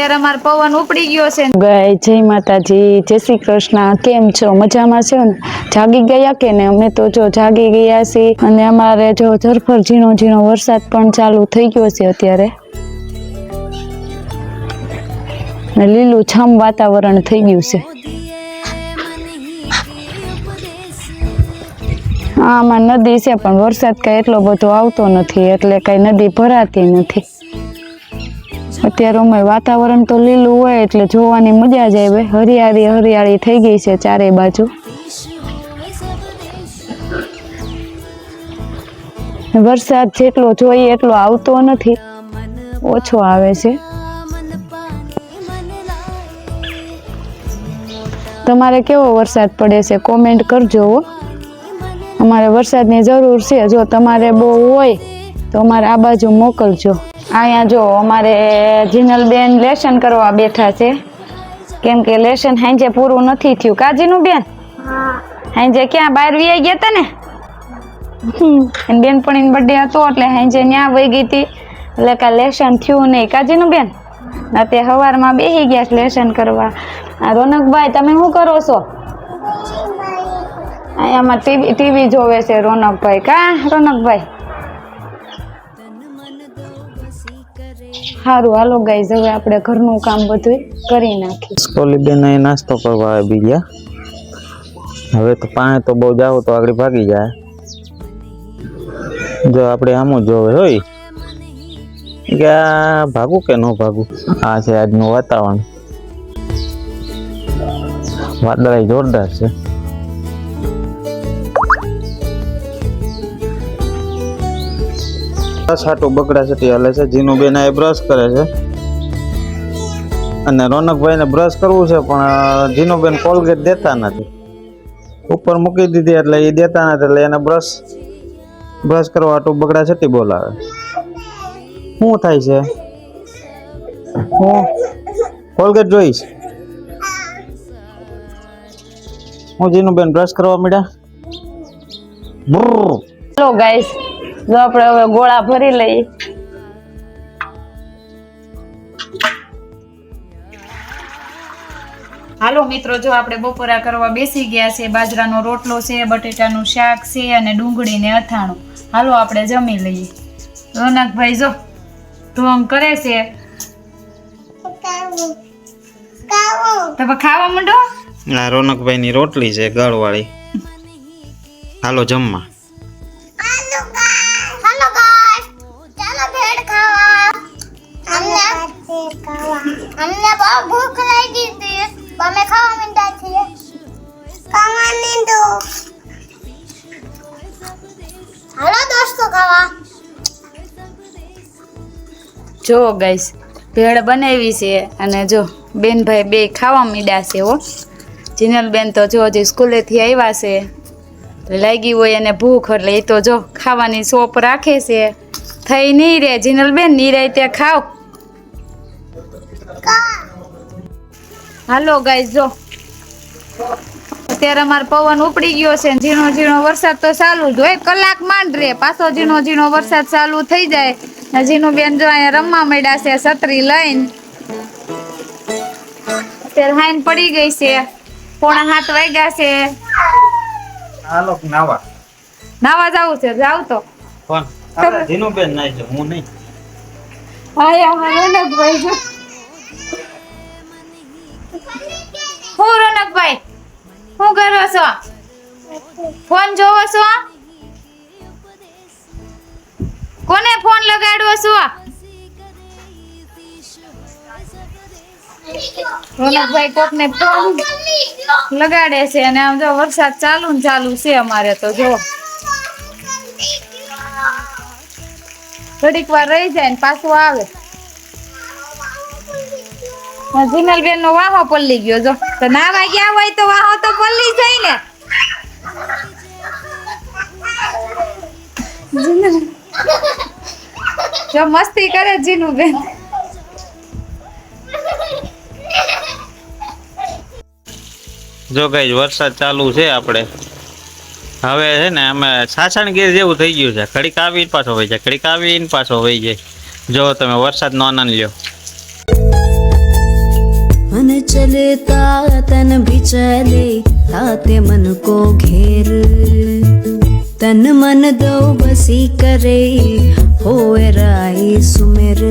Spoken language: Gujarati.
અત્યારે અમાર પવન ઉપડી ગયો છે। ગાય જય માતાજી, જય શ્રી કૃષ્ણ। કેમ છો? મજામાં છો ને? જાગી ગયા કે ને? અમે તો જો જાગી ગયા છીએ અને અમારે જો ઝરફર ઝીણો ઝીણો વરસાદ પણ ચાલુ થઈ ગયો છે અત્યારે ને લીલું છમ વાતાવરણ થઈ ગયું છે। આમાં નદી છે પણ વરસાદ કઈ એટલો બધો આવતો નથી એટલે કઈ નદી ભરાતી નથી। અત્યારે અમે વાતાવરણ તો લીલું હોય એટલે જોવાની મજા જ આવે। હરિયાળી હરિયાળી થઈ ગઈ છે ચારે બાજુ। વરસાદ જેટલો જોઈએ એટલો આવતો નથી, ઓછો આવે છે। તમારે કેવો વરસાદ પડે છે કોમેન્ટ કરજો। અમારે વરસાદની જરૂર છે, જો તમારે બહુ હોય તો અમારે આ બાજુ મોકલજો। અહીંયા જો અમારે જીનલબેન લેસન કરવા બેઠા છે કેમ કે લેસન હાંજે પૂરું નથી થયું। કાજીનું બેન હાંજે ક્યાં બહાર વી ગયા હતા ને? બેનપણીનો બર્થડે હતો એટલે હાંજે ન્યા વહી ગઈ હતી એટલે કાંઈ લેસન થયું નહીં। કાજીનું બેન અત્યારે સવારમાં બેસી ગયા લેસન કરવા। આ રોનકભાઈ તમે શું કરો છો? અહીંયામાં ટીવી જોવે છે રોનકભાઈ। કા રોનકભાઈ? સારું હાલો ગાઈઝ, હવે આપણે ઘરનું કામ બધું કરી નાખીએ। સ્કોલી બેન અહીં નાસ્તો કરવા આવી ગયા। હવે તો પાણી તો બહુ જાવ તો આગળ ભાગી જાય। જો આપણે આમ જ જોવે હોય કે આ ભાગું કે ન ભાગું। આ છે આજનું વાતાવરણ, વાદળાઈ જોરદાર છે। છાટું બગડા છટી હાલે છે। જીનું બેન આ બ્રશ કરે છે અને રોનકભાઈ ને બ્રશ કરવું છે પણ જીનું બેન કોલગેટ દેતા નથી। ઉપર મૂકી દીધી એટલે એ દેતા નથી એટલે એને બ્રશ કરવા હાટું બગડા છટી બોલાવે। શું થાય છે? હું કોલગેટ જોઈશ। હું જીનું બેન બ્રશ કરવા માંડ્યા। હેલો ગાઈઝ, જો આપણે હવે ગોળા ભરી લઈએ। હાલો મિત્રો, જો આપણે બપોરા કરવા બેસી ગયા છે। બાજરાનો રોટલો છે, બટેટાનું શાક છે અને ડુંગળી ને અથાણું। હાલો આપણે જમી લઈએ। રોનકભાઈ જો ઢોંગ કરે છે, તમે ખાવા માંડો। આ રોનકભાઈ ની રોટલી છે ગળવાળી। હાલો જમવા। हमने बहुत भूख लगी थी, हमें खावा मिलता थी। खावा नहीं दो। हेलो दोस्तों, खावा જો ગાઈસ ભેળ બનાવી છે અને જો બેનભાઈ બે ખાવા મીડ્યા છે હો। જીનલબેન તો જો હજી સ્કૂલેથી આવ્યા છે, લાગી હોય અને ભૂખ એટલે એ તો જો ખાવાની સોપ રાખે છે। થઈ નહીં રે જીનલબેન, નિરાય ત્યાં ખાવ। હાલો ગાઈસ, જો અત્યારે અમાર પવન ઉપડી ગયો છે, ઝીણો ઝીણો વરસાદ તો ચાલુ જ હોય। કલાક માંડ રે પાછો ઝીણો ઝીણો વરસાદ ચાલુ થઈ જાય। જીનું બેન જો અહીંયા રમવા માંડ્યા છે છત્રી લઈને। અત્યારે હાઈન પડી ગઈ છે, 6:45 વાગ્યા છે। હાલો નાવા નાવા જાવું છે, જાવ તો કોણ? જીનું બેન નાઈ છે, હું નહીં। હા રોનકભાઈ જો હું રોનકભાઈ શું કરો છો? ફોન જોવો છો? કોને ફોન લગાડવો છો? રોનકભાઈ કોકને ફોન લગાડે છે અને આમ જો વરસાદ ચાલુ ને ચાલુ છે અમારે તો જો ઘડીક વાર રહી જાય ને પાછું આવે। જીનલબેન નો વાહો પલ્લી ગયો, જો તો નાવા ગયા હોય તો વાહો તો પલ્લી જાય ને। જો મસ્તી કરે જીનું બેન। જો ગાઈસ વરસાદ ચાલુ છે આપણે હવે છે ને અમે સાસણગીર જેવું થઈ ગયું છે। ઘડીક આવીને પાછો વહી જાય, ઘડીક આવીને પાછો વહી જાય। જો તમે વરસાદનો આનંદ લ્યો। चलता तन भी चले ताते मन को घेर तन मन दो बसी करे होए राई सुमेर